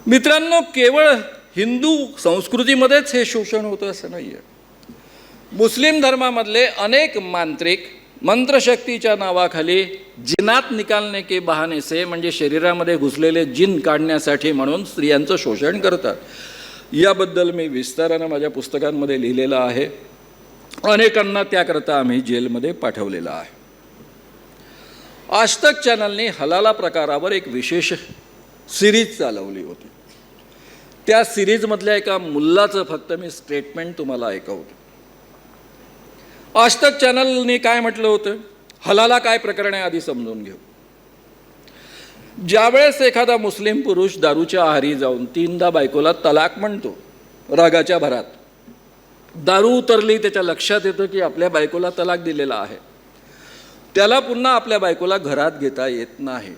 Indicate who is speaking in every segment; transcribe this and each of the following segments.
Speaker 1: मित्रांनो, केवळ हिंदू संस्कृतीमध्येच हे शोषण होतं असं नाही आहे. मुस्लिम धर्मामधले अनेक मांत्रिक मंत्रशक्तीच्या नावाखाली जिनात निकालने के बहाने से म्हणजे शरीरामध्ये घुसलेले जिन काढण्यासाठी म्हणून स्त्रियांचं शोषण करतात. याबद्दल मी विस्तारानं माझ्या पुस्तकांमध्ये लिहिलेलं आहे. अनेकांना त्याकरता आम्ही जेलमध्ये पाठवलेलं आहे. आजतक चॅनलने हलाला प्रकारावर एक विशेष सिरीज चालवली होती. त्या सिरीजमधल्या एका मुल्लाचं फक्त मी स्टेटमेंट तुम्हाला ऐकवतो. आजतक चॅनलने काय म्हटलं होतं, हलाला काय प्रकरण आहे आधी समजून घेऊ. ज्यावेळेस एखादा मुस्लिम पुरुष दारूच्या आहारी जाऊन 3दा बायकोला तलाक म्हणतो रागाच्या भरात, दारू उतरली त्याच्या लक्षात येतं की आपल्या बायकोला तलाक दिलेला आहे, त्याला पुन्हा आपल्या बायकोला घरात घेता येत नाही.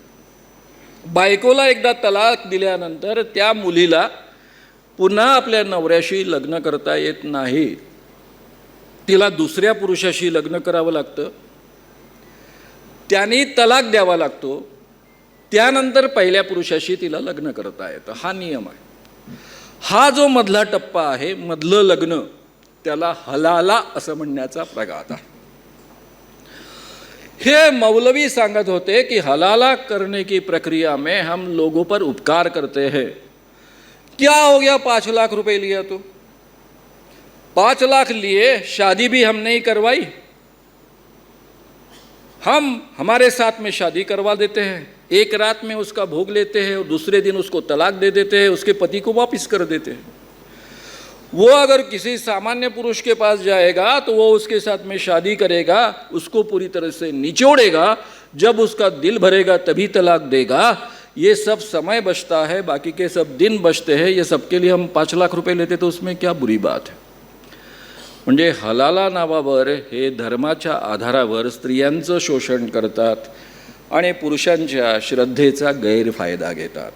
Speaker 1: बायकोला एकदा तलाक दिल्यानंतर त्या मुलीला पुन्हा आपल्या नवऱ्याशी लग्न करता येत नाही. तिला दुसऱ्या पुरुषाशी लग्न करावं लागतं, त्याने तलाक द्यावा लागतो, त्यानंतर पहिल्या पुरुषाशी तिला लग्न करता येतं. हा नियम आहे. हा जो मधला टप्पा आहे, मधलं लग्न, त्याला हलाला असं म्हणण्याचा प्रघात आहे. हे मौलवी सांगत होते कि हलाला करने की प्रक्रिया में हम लोगों पर उपकार करते हैं. क्या हो गया, 5 लाख रुपए लिया तो 5 लाख लिए, शादी भी हम नहीं करवाई, हम हमारे साथ में शादी करवा देते हैं, एक रात में उसका भोग लेते हैं और दूसरे दिन उसको तलाक दे देते हैं, उसके पति को वापस कर देते हैं. वो अगर किसी सामान्य पुरुष के पास जाएगा तो वो उसके साथ में शादी करेगा, उसको पूरी तरह से निचोड़ेगा, जब उसका दिल भरेगा तभी तलाक देगा. ये सब समय बचता है, बाकी के सब दिन बचते हैं. ये सबके लिए हम 5 लाख रुपए लेते तो उसमें क्या बुरी बात है. म्हणजे हलाला नावावर हे धर्माच्या आधारावर स्त्रियांचं शोषण करतात आणि पुरुषांच्या श्रद्धेचा गैरफायदा घेतात.